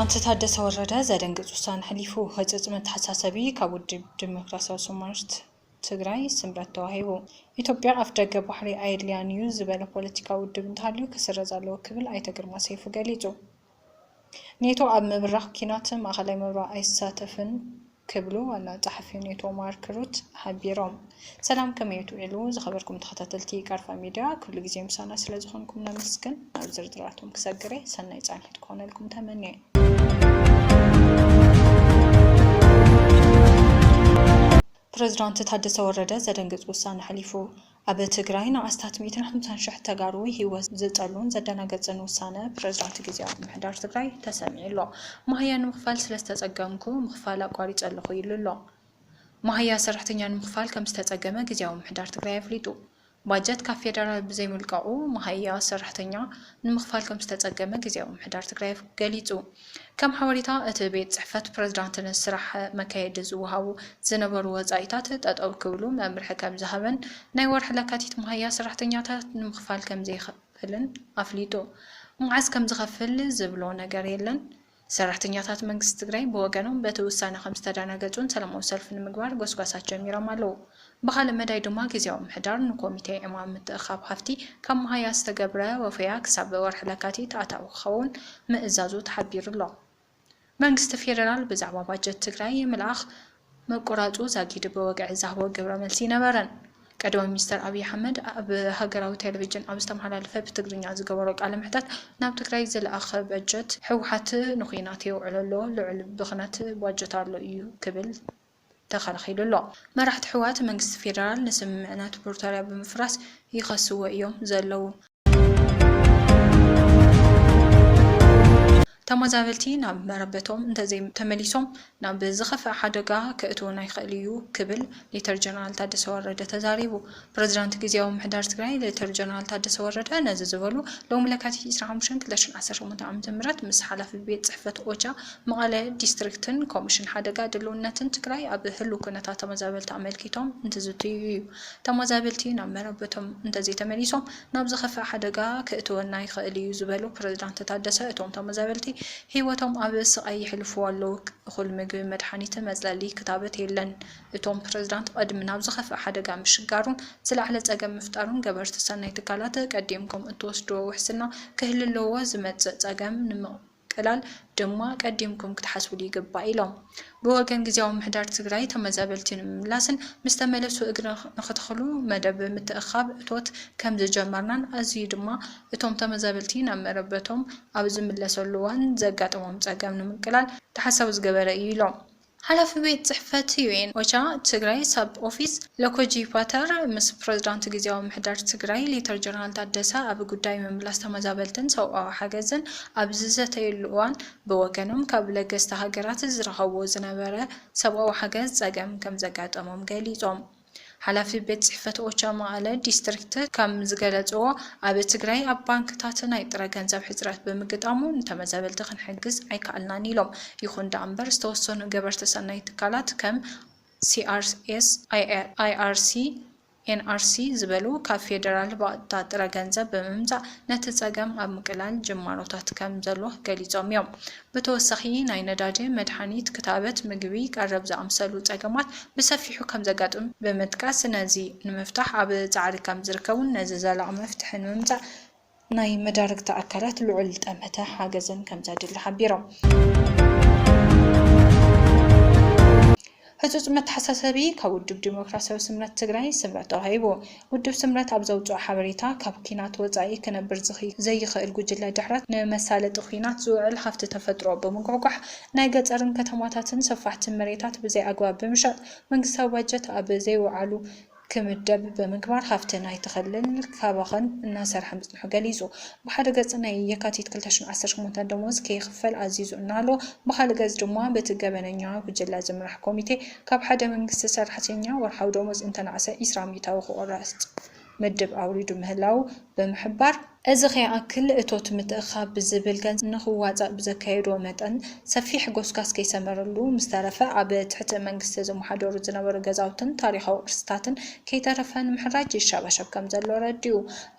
ፕሬዝዳንት ታደሰ ወረደ ዘደንግጽ ውሳነ ሕሊፉ ህጽጽመት ሐሳሰቢ ካብ ውድብ ዲሞክራሲያዊ ሶማሊስት ትግራይ ስምረት ተዋሂቡ ኢትዮጵያ አፍደገ ባህሪ አይድሊያን እዩ ዝበለ ፖለቲካዊ ውድብ እንተሃልዩ ክስረዝ ኣለዎ ክብል ኣይተ ግርማ ሰይፉ ገሊጹ ኔቶ ኣብ ምብራኽ ኪናት ማእኸላይ ምብራቕ ኣይሳተፍን ክብሉ ዋና ጸሓፊ ኔቶ ማርክ ሩት ሓቢሮም ሰላም ከመይ ትውዕሉ ዝኸበርኩም ተኸታተልቲ ቃርፋ ሚድያ ኩሉ ግዜ ምሳና ስለ ዝኾንኩም ነመስግን ኣብ ዝርዝራቶም ክሰግረ ሰናይ ጻንሒት ክኾነልኩም ተመንየ ፕሬዝዳንት ታደሰ ወረደ ዘደንግጽ ውሳነ ሕሊፉ ኣብ ትግራይ ንኣስታት 150,000 ተጋሩ ህይወት ዝጠሉን ዘደናገጽን ውሳነ ፕሬዝዳንት ግዚያዊ ምሕዳር ትግራይ ተሰሚዑሎ ማህያ ንምኽፋል ስለዝተጸገምኩ ምኽፋል ኣቋሪጽ ኣለኹ ኢሉሎ ማህያ ሰራሕተኛ ንምኽፋል ከም ዝተጸገመ ግዚያዊ ምሕዳር ትግራይ ኣፍሊጡ ባጀት ካብ ፌደራል ብዘይ ምልቃዑ ማህያ ሰራሕተኛ ንምኽፋል ከም ዝተጸገመ ግዚያዊ ምሕዳር ትግራይ ገሊጹ ከም ሓበሬታ እቲ ቤት ጽሕፈት ፕሬዝዳንትን ስራሕ መካየዲ ዝወሃቡ ዝነበሩ ወጻኢታት ጠጠው ክብሉ መምርሒ ከም ዝሃበን ናይ ወርሒ ለካቲት ማህያ ሰራሕተኛታት ንምኽፋል ከም ዘይኽፍልን ኣፍሊጡ መዓዝ ከም ዝኸፍል ዝብሎ ነገር የለን ሰራሕተኛታት መንግስቲ ትግራይ ብወገኖም በቲ ውሳነ ከም ዝተደናገጹን ሰላማዊ ሰልፊ ንምግባር ጎስጓሳት ጀሚሮም ኣለዉ ብኻልእ መዳይ ድማ ግዚያዊ ምሕዳር ንኮሚቴ ዕማም ምትእኻብ ሃፍቲ ካብ ማህያ ዝተገብረ ወፈያ ክሳብ ወርሒ ለካቲት ኣታዊ ክኸውን ምእዛዙ ተሓቢሩሎ መንግስቲ ፌደራል ብዛዕባ ባጀት ትግራይ ምልኣኽ መቆራጹ ዛጊድ ብወግዒ ዝሃቦ ግብረ መልሲ ነበረን ቀዳማይ ሚኒስትር አብይ አሕመድ በሀገራዊ ቴሌቪዥን ኣብ ዝተመሓላለፈ ብትግርኛ ዝገበሮ ቃለ መሕትት ናብ ትግራይ ዝለኣኸ በጀት ሕወሓት ንኹናት የውዕለሎ ልዑል ብኽነት ባጀት ኣሎ እዩ ክብል ተኸላኺሉሎ መራሕቲ ሕወሓት መንግስቲ ፌደራል ንስምምዕነት ፕሪቶርያ ብምፍራስ ይኸስዎ እዮም ዘለዉ ተመዛበልቲ ናብ መረበቶም እንተዘይ ተመሊሶም ናብ ዝኸፍአ ሓደጋ ክእትውና ይኽእል እዩ ክብል ሌተር ጀነራል ታደሰ ወረደ ተዛሪቡ ፕሬዝዳንት ግዚያዊ ምሕዳር ትግራይ ሌተር ጀነራል ታደሰ ወረደ ነዚ ዝበሉ ሎሚ ለካቲት 25/2018 ዓ.ም ምስ ሓላፊ ቤት ጽሕፈት ኦቻ መቐለ ዲስትሪክትን ኮሚሽን ሓደጋ ድልውነትን ትግራይ ኣብ ህልው ኩነታት ተመዛበልቲ ኣመልኪቶም እንትዝትዩ እዩ ተመዛበልቲ ናብ መረበቶም እንተዘይ ተመሊሶም ናብ ዝኸፍአ ሓደጋ ክእትውና ይኽእል እዩ ዝበሉ ፕሬዝዳንት ታደሰ እቶም ተመዛበልቲ ህይወቶም ኣብ ስቃይ ይሕልፉ ኣለዉ እኹል ምግቢ መድሓኒት መጽለሊ ክታበት የለን እቶም ፕሬዝዳንት ቀድሚ ናብ ዝኸፍአ ሓደጋ ምሽጋሩን ዝለዓለ ጸገም ምፍጣሩን ገበርቲ ሰናይ ትካላት ቀዲምኩም እትወስድዎ ውሕስና ክህልለዎ ዝመጽእ ጸገም ንምቅላል ድማ ቀዲምኩም ክትሓስብሉ ይግባእ ኢሎም ብወገን ግዚያዊ ምሕዳር ትግራይ ተመዛበልቲ ንምምላስን ምስ ተመለሱ እግሪ ንኽትኽሉ መደብ ምትእኻብ እቶት ከም ዝጀመርናን ኣዝዩ ድማ እቶም ተመዛበልቲ ናብ መረበቶም ኣብ ዝምለሰሉ እዋን ዘጋጥሞም ጸገም ንምቅላል ተሓሳቢ ዝገበረ እዩ ኢሎም ሓላፊ ቤት ጽሕፈት ዩኤን ኦቻ ትግራይ ሳብ ኦፊስ ሎኮጂ ፓተር ምስ ፕሬዝዳንት ግዚያዊ ምሕዳር ትግራይ ሌተር ጀነራል ታደሰ ኣብ ጉዳይ ምምላስ ተመዛበልትን ሰብኣዊ ሓገዝን ኣብ ዝዘተየሉ እዋን ብወገኖም ካብ ለገስቲ ሃገራት ዝረኸብዎ ዝነበረ ሰብኣዊ ሓገዝ ጸገም ከም ዘጋጠሞም ገሊጾም ሓላፊ ቤት ጽሕፈት ኦቻ መቐለ ዲስትሪክት ከም ዝገለጽዎ ኣብ ትግራይ ኣብ ባንክታት ናይ ጥረ ገንዘብ ሕጽረት ብምግጣሙ ንተመዛበልቲ ክንሕግዝ ኣይከኣልናን ኢሎም ይኹን ዳ እምበር ዝተወሰኑ ገበርቲ ሰናይ ትካላት ከም CRS IRC NRC ዝበሉ ካብ ፌደራል ባእታ ጥረ ገንዘብ ብምምጻእ ነቲ ጸገም ኣብ ምቅላል ጅማሮታት ከም ዘሎ ገሊጾም እዮም ብተወሳኺ ናይ ነዳዲ መድሓኒት ክታበት ምግቢ ቀረብ ዝኣምሰሉ ጸገማት ብሰፊሑ ከም ዘጋጥም ብምጥቃስ ነዚ ንምፍታሕ ኣብ ጻዕሪ ከም ዝርከቡን ነዚ ዘላቕ መፍትሒ ንምምጻእ ናይ መዳርግቲ ኣካላት ልዑል ጠመተ ሓገዝን ከም ዘድሊ ሓቢሮም ህጹጽ መተሓሳሰቢ ካብ ውድብ ዲሞክራሲያዊ ስምረት ትግራይ ስምረት ተዋሂቡ ውድብ ስምረት ኣብ ዘውፅኦ ሓበሬታ ካብ ኪናት ወጻኢ ክነብር ዘይኽእል ጉጅለ ድሕረት ንመሳለጢ ኺናት ዝውዕል ሃፍቲ ተፈጥሮ ብምጉሕጓሕ ናይ ገጠርን ከተማታትን ሰፋሕትን መሬታት ብዘይ ኣግባብ ብምሻጥ መንግስታዊ ባጀት ኣብ ዘይወዓሉ ክምደብ ብምግባር ሃፍቲ ናይ ተኸልል ካባኸን እናሰርሐ ምጽንሑ ገሊጹ ብሓደ ገጽ ናይ የካቲት 2018 ደሞዝ ከይኽፈል ኣዚዙ እናሎ ብኻልእ ገጽ ድማ በቲ ገበነኛ ጉጅለ ዝምራሕ ኮሚቴ ካብ ሓደ መንግስቲ ሰራሕተኛ ወርሓዊ ደሞዝ እንተናእሰ 20 ሚእታዊ ክቑረጽ ምድብ ኣውሪዱ ምህላው ብምሕባር እዚ ኸይኣክል እቶት ምትእኻብ ብዝብል ገንዘብ ንኽዋፃእ ብዘካየዶ መጠን ሰፊሕ ጎስጓስ ከይሰመረሉ ምስ ተረፈ ኣብ ትሕቲ መንግስቲ ዘመሓደሩ ዝነበሩ ገዛውትን ታሪኻዊ ቅርስታትን ከይተረፈ ንምሕራጅ ይሻባሸብ ከም ዘሎ ረዲኡ።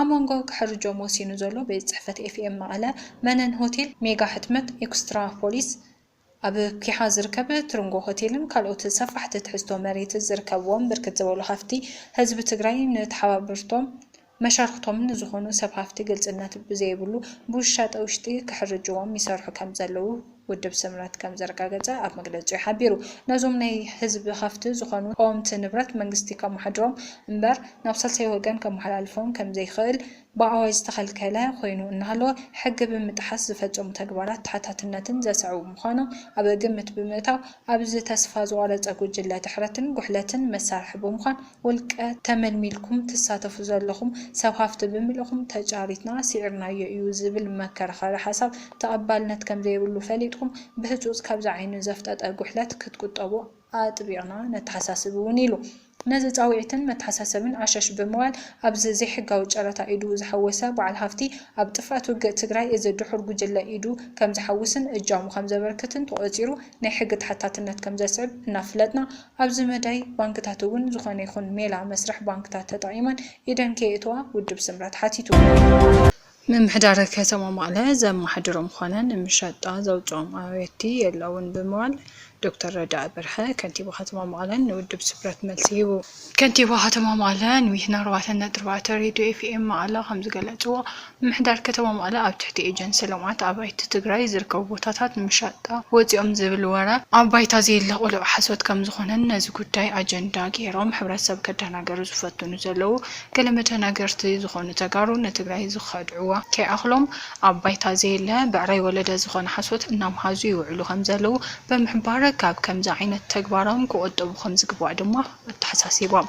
ኣብ መንጎ ክሕርጆም ወሲኑ ዘሎ ቤት ጽሕፈት ኤፍኤም መቐለ መነን ሆቴል፣ ሜጋ ሕትመት፣ ኤክስትራ ፖሊስ ኣብ ኪሓ ዝርከብ ትርንጎ ሆቴልን ካልኦት ሰፋሕቲ ትሕዝቶ መሬት ዝርከብዎም ብርክት ዝበሉ ሃፍቲ ህዝቢ ትግራይ ንተሓባበርቶም መሻርክቶምን ዝኾኑ ሰብ ሃፍቲ ግልጽነት ብዘይብሉ ብውሻጠ ውሽጢ ክሕርጅዎም ይሰርሑ ከም ዘለዉ ውድብ ስምረት ከም ዘረጋገፀ ኣብ መግለፂኡ ሓቢሩ። ነዞም ናይ ህዝቢ ሃፍቲ ዝኾኑ ቀወምቲ ንብረት መንግስቲ ከመሓድሮም እምበር ናብ ሳልሳይ ወገን ከመሓላልፎም ከም ዘይኽእል ብኣዋጅ ዝተኸልከለ ኮይኑ እናሃለወ ሕጊ ብምጥሓስ ዝፈጸሙ ተግባራት ተሓታትነትን ዘስዕቡ ምዃኖም ኣብ ግምት ብምእታው ኣብዚ ተስፋ ዝቆረፀ ጉጅለ ድሕረትን ጉሕለትን መሳርሒ ብምዃን ውልቀ ተመልሚልኩም ትሳተፉ ዘለኹም ሰብ ሃፍቲ ብምልኹም ተጫሪትና ሲዕርናዮ እዩ ዝብል መከራኸሪ ሓሳብ ተቐባልነት ከም ዘይብሉ ፈሊጥኩም ብህፁፅ ካብዚ ዓይኒ ዘፍጠጠ ጉሕለት ክትቁጠቡ ኣጥቢቕና ነተሓሳስብ እውን ኢሉ። ነዚ ፃውዒትን መተሓሳሰብን ዓሸሽ ብምባል ኣብዚ ዘይሕጋዊ ጨረታ ኢዱ ዝሐወሰ በዓል ሃፍቲ ኣብ ጥፍኣት ውግእ ትግራይ እዚ ድሑር ጉጅለ ኢዱ ከም ዝሐውስን እጃሙ ከም ዘበርክትን ተቆፂሩ ናይ ሕጊ ተሓታትነት ከም ዘስዕብ እናፍለጥና ኣብዚ መዳይ ባንክታት እውን ዝኾነ ይኹን ሜላ መስርሕ ባንክታት ተጠቒመን ኢደን ከይእትዋ ውድብ ስምረት ሓቲቱ። ምምሕዳር ከተማ መቐለ ዘመሓድሮም ኮነ ንምሻጣ ዘውፅኦም ኣባይቲ የለውን ብምባል ዶክተር ረዳእ በርሀ ከንቲባ ከተማ መቐለ ንውድብ ስምረት መልሲ ሂቡ። ከንቲባ ከተማ መቐለ ንዊትና 4.4 ሬድዮ ኤፍኤም መቐለ ከም ዝገለጽዎ ምምሕዳር ከተማ መቐለ ኣብ ትሕቲ ኤጀንሲ ልምዓት ኣባይቲ ትግራይ ዝርከቡ ቦታታት ንምሻጣ ወፂኦም ዝብል ወረ ኣብ ባይታ ዘየለ ቁልዕ ሓሶት ከም ዝኾነን ነዚ ጉዳይ ኣጀንዳ ገይሮም ሕብረተሰብ ከደናገሩ ዝፈትኑ ዘለዉ ገለ መደናገርቲ ዝኾኑ ተጋሩ ንትግራይ ዝኸድዕዋ ከይኣኽሎም ኣብ ባይታ ዘየለ ብዕራይ ወለደ ዝኾነ ሓሶት እናምሃዙ ይውዕሉ ከም ዘለዉ ብምሕባር ካብ ከምዚ ዓይነት ተግባሮም ክቆጠቡ ከም ዝግባእ ድማ ተሓሳሲቦም።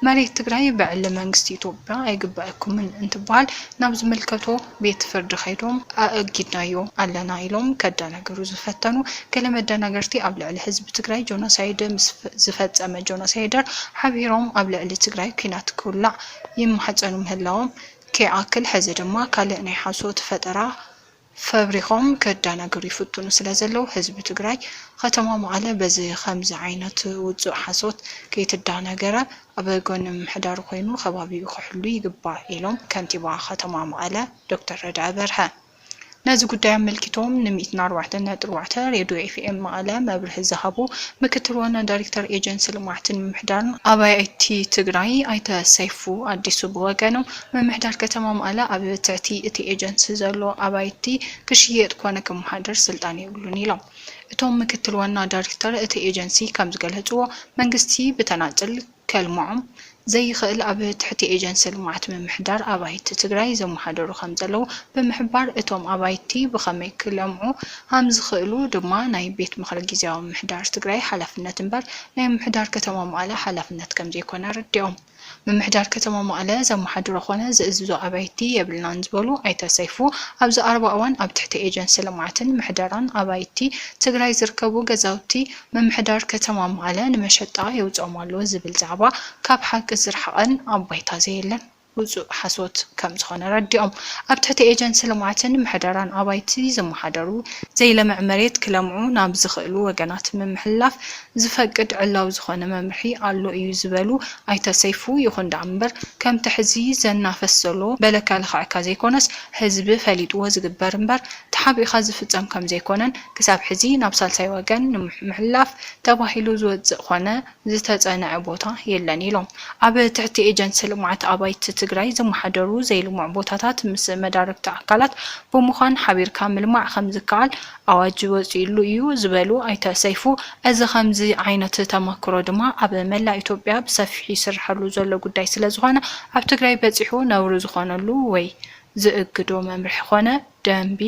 መሬት ትግራይ ብዕሊ መንግስቲ ኢትዮጵያ ኣይግባአኩምን እንትበሃል ናብ ዝምልከቶ ቤት ፍርዲ ኸይዶም ኣእጊድናዮ ኣለና ኢሎም ከደናገሩ ዝፈተኑ ገለ መደናገርቲ ኣብ ልዕሊ ህዝቢ ትግራይ ጆኖሳይድ ምስ ዝፈጸመ ጆኖሳይደር ሓቢሮም ኣብ ልዕሊ ትግራይ ኩናት ክውላዕ ይመሓፀኑ ምህላዎም ከይኣክል ሕዚ ድማ ካልእ ናይ ሓሶት ፈጠራ ፈብሪኾም ከደናገሩ ይፍትኑ ስለ ዘለው ህዝቢ ትግራይ ከተማ መቐለ በዚ ከምዚ ዓይነት ውፅእ ሓሶት ከይትደናገረ ኣብ ጎኒ ምምሕዳሩ ኮይኑ ከባቢኡ ክሕሉ ይግባእ ኢሎም ከንቲባ ከተማ መቐለ ዶክተር ረዳእ በርሀ ነዚ ጉዳይ ኣመልኪቶም ን104.4 ሬድዮ ኤፍኤም መቐለ መብርሂ ዝሃቡ ምክትል ዋና ዳይሬክተር ኤጀንሲ ልምዓትን ምምሕዳርን ኣባይቲ ትግራይ ኣይተ ሰይፉ ኣዲሱ ብወገኖም ምምሕዳር ከተማ መቐለ ኣብ ትሕቲ እቲ ኤጀንሲ ዘሎ ኣባይቲ ክሽየጥ ኮነ ክመሓደር ስልጣን የብሉን ኢሎም። እቶም ምክትል ዋና ዳይሬክተር እቲ ኤጀንሲ ከም ዝገለጽዎ መንግስቲ ብተናጽል ከልምዖም ዘይኽእል ኣብ ትሕቲ ኤጀንሲ ልምዓት ምምሕዳር ኣባይቲ ትግራይ ዘመሓደሩ ከም ዘለዉ ብምሕባር እቶም ኣባይቲ ብኸመይ ክለምዑ ከም ዝኽእሉ ድማ ናይ ቤት ምክሪ ጊዜያዊ ምምሕዳር ትግራይ ሓላፍነት እምበር ናይ ምምሕዳር ከተማ መቐለ ሓላፍነት ከም ዘይኮነ ረዲኦም። ምምሕዳር ከተማ መቐለ ዘመሓድሮ ኮነ ዝእዝዞ ኣባይቲ የብልናን ዝበሉ ኣይተሰይፉ ኣብዚ ቀረባ እዋን ኣብ ትሕቲ ኤጀንሲ ልምዓትን ምሕደራን ኣባይቲ ትግራይ ዝርከቡ ገዛውቲ ምምሕዳር ከተማ መቐለ ንመሸጣ የውፅኦም ኣለዎ ዝብል ዛዕባ ካብ ሓቂ ዝረሓቐን ኣብ ባይታ ዘየለን ውፅእ ሓሶት ከም ዝኾነ ረዲኦም። ኣብ ትሕቲ ኤጀንሲ ልምዓትን ምሕደራን ኣባይቲ ዘመሓደሩ ዘይለምዕ መሬት ክለምዑ ናብ ዝኽእሉ ወገናት ምምሕላፍ ዝፈቅድ ዕላው ዝኾነ መምርሒ ኣሎ እዩ ዝበሉ ኣይተሰይፉ ይኹን ዳ እምበር ከምቲ ሕዚ ዘናፈሰሎ በለካልካዕካ ዘይኮነስ ህዝቢ ፈሊጥዎ ዝግበር እምበር ተሓቢእኻ ዝፍፀም ከም ዘይኮነን ክሳብ ሕዚ ናብ ሳልሳይ ወገን ንምሕላፍ ተባሂሉ ዝወፅእ ኮነ ዝተፀንዐ ቦታ የለን ኢሎም። ኣብ ትሕቲ ኤጀንሲ ልምዓት ኣባይቲ ትግራይ ዘመሓደሩ ዘይልሙዕ ቦታታት ምስ መዳርግቲ ኣካላት ብምዃን ሓቢርካ ምልማዕ ከም ዝከኣል ኣዋጅ ወፂሉ እዩ ዝበሉ ኣይተሰይፉ እዚ ከምዚ ዓይነት ተመክሮ ድማ ኣብ መላእ ኢትዮጵያ ብሰፊሕ ይስርሐሉ ዘሎ ጉዳይ ስለ ዝኾነ ኣብ ትግራይ በፂሑ ነውሪ ዝኾነሉ ወይ ዝእግዶ መምርሒ ኮነ ደንቢ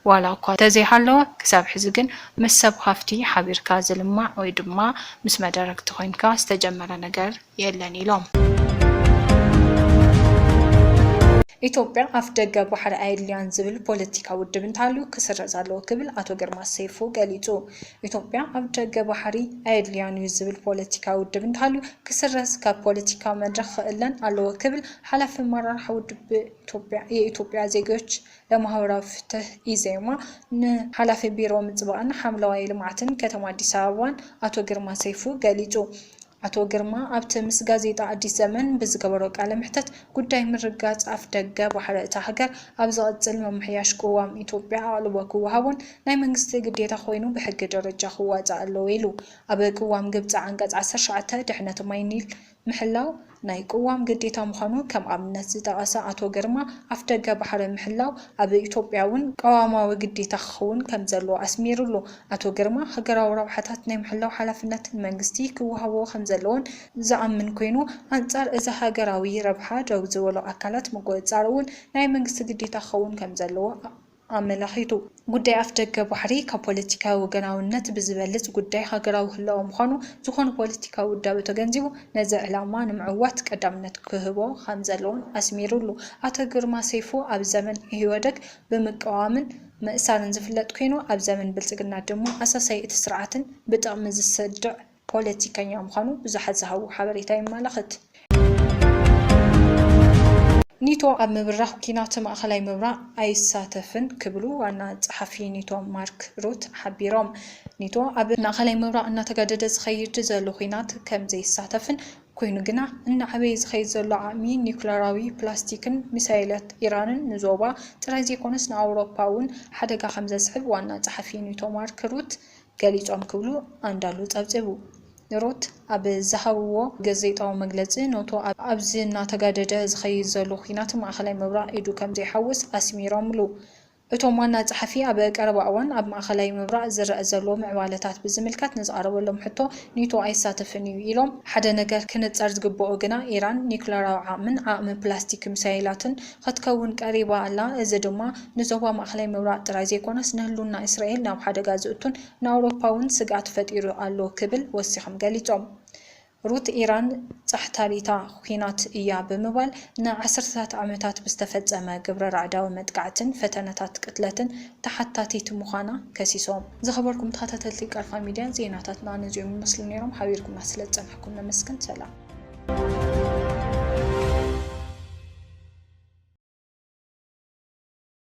ዋላ እኳ ተዘይሃለወ ክሳብ ሕዚ ግን ምስ ሰብ ሃፍቲ ሓቢርካ ዝልማዕ ወይ ድማ ምስ መዳርግቲ ኮይንካ ዝተጀመረ ነገር የለን ኢሎም። ኢትዮጵያ ኣፍ ደገ ባሕሪ ኣየድልያን ዝብል ፖለቲካ ውድብ እንተሃልዩ ክስረዝ ኣለዎ ክብል ኣቶ ግርማ ሰይፉ ገሊጹ። ኢትዮጵያ ኣፍ ደገ ባሕሪ ኣየድልያን እዩ ዝብል ፖለቲካ ውድብ እንተሃልዩ ክስረዝ ካብ ፖለቲካ መድረክ ክእለን ኣለዎ ክብል ሓላፊ አመራርሓ ውድብ የኢትዮጵያ ዜጎች ለማህበራዊ ፍትህ ኢዜማ ንሓላፊ ቢሮ ምጽባቅን ሓምለዋይ ልምዓትን ከተማ አዲስ አበባን ኣቶ ግርማ ሰይፉ ገሊጹ። አቶ ግርማ ኣብቲ ምስ ጋዜጣ አዲስ ዘመን ብዝገበሮ ቃለ ምሕተት ጉዳይ ምርጋጽ ኣፍ ደገ ባሕሪ እታ ሃገር ኣብ ዝቕጽል መምሕያሽ ቅዋም ኢትዮጵያ ኣቕልቦ ክወሃቦን ናይ መንግስቲ ግዴታ ኮይኑ ብሕጊ ደረጃ ክዋጻእ ኣለዎ ኢሉ። ኣብ ቅዋም ግብፂ አንቀጽ 19 ድሕነት ማይ ኒል ምሕላው ናይ ቅዋም ግዴታ ምዃኑ ከም ኣብነት ዝጠቐሰ ኣቶ ግርማ ኣፍ ደገ ባሕሪ ምሕላው ኣብ ኢትዮጵያ እውን ቀዋማዊ ግዴታ ክኸውን ከም ዘለዎ ኣስሚሩሉ። ኣቶ ግርማ ሃገራዊ ረብሓታት ናይ ምሕላው ሓላፍነት መንግስቲ ክወሃቦ ከም ዘለዎን ዝኣምን ኮይኑ ኣንጻር እዚ ሃገራዊ ረብሓ ደው ዝበሉ ኣካላት ምቁፅጻር እውን ናይ መንግስቲ ግዴታ ክኸውን ከም ዘለዎ ኣመላኺቱ። ጉዳይ ኣፍ ደገ ባሕሪ ካብ ፖለቲካዊ ወገናውነት ብዝበልጽ ጉዳይ ሃገራዊ ህላወ ምዃኑ ዝኾነ ፖለቲካዊ ውዳበ ተገንዚቡ ነዚ ዕላማ ንምዕዋት ቀዳምነት ክህቦ ከም ዘለዎን ኣስሚሩሉ። ኣቶ ግርማ ሰይፉ ኣብ ዘመን ኢህወደግ ብምቅዋምን ምእሳርን ዝፍለጥ ኮይኑ ኣብ ዘመን ብልጽግና ድሞ ኣሳሳይ እቲ ስርዓትን ብጥቕሚ ዝስድዕ ፖለቲከኛ ምዃኑ ብዙሓት ዝሃቡ ሓበሬታ ይመላኽት። ኒቶ ኣብ ምብራኽ ኩናት ማእኸላይ ምብራቕ ኣይሳተፍን ክብሉ ዋና ጸሓፊ ኒቶ ማርክ ሩት ሓቢሮም። ኒቶ ኣብ ማእኸላይ ምብራቕ እናተገደደ ዝኸይድ ዘሎ ኩናት ከም ዘይሳተፍን ኮይኑ ግና እናዓበየ ዝኸይድ ዘሎ ዓቕሚ ኒውክለራዊ ፕላስቲክን ሚሳይላት ኢራንን ንዞባ ጥራይ ዘይኮነስ ንኣውሮፓ እውን ሓደጋ ከም ዘስዕብ ዋና ጸሓፊ ኒቶ ማርክ ሩት ገሊጾም ክብሉ አንዳሉ ጸብጺቡ። ሩት ኣብ ዝሃብዎ ጋዜጣዊ መግለጺ ኖቶ ኣብዚ እናተጋደደ ዝኸይድ ዘሎ ኩናት ማእኸላይ ምብራቕ ኢዱ ከም ዘይሓውስ ኣስሚሮምሉ። እቶም ዋና ጸሓፊ ኣብ ቀረባ እዋን ኣብ ማእኸላይ ምብራቕ ዝረአ ዘሎ ምዕባለታት ብዝምልከት ንዝቐረበሎም ሕቶ ኒቶ ኣይሳተፍን እዩ ኢሎም፣ ሓደ ነገር ክንጻር ዝግብኦ ግና ኢራን ኒውክለራዊ ዓቕምን ዓቕሚ ፕላስቲክ ሚሳይላትን ክትከውን ቀሪባ ኣላ። እዚ ድማ ንዞባ ማእኸላይ ምብራቕ ጥራይ ዘይኮነስ ንህልውና እስራኤል ናብ ሓደጋ ዝእቱን ንኣውሮፓ እውን ስጋት ፈጢሩ ኣሎ ክብል ወሲኾም ገሊጾም። ሩት ኢራን ጻሕታሪታ ኩናት እያ ብምባል ንዓሰርታት ዓመታት ብዝተፈጸመ ግብረ ራዕዳዊ መጥቃዕትን ፈተነታት ቅትለትን ተሓታቲት ምዃና ከሲሶም። ዝኸበርኩም ተኸታተልቲ ቃልፋ ሚድያ ዜናታትና ነዚኦም ይመስሉ ነይሮም። ሓቢርኩምና ስለ ዝጸንሐኩም ነመስግን። ሰላም።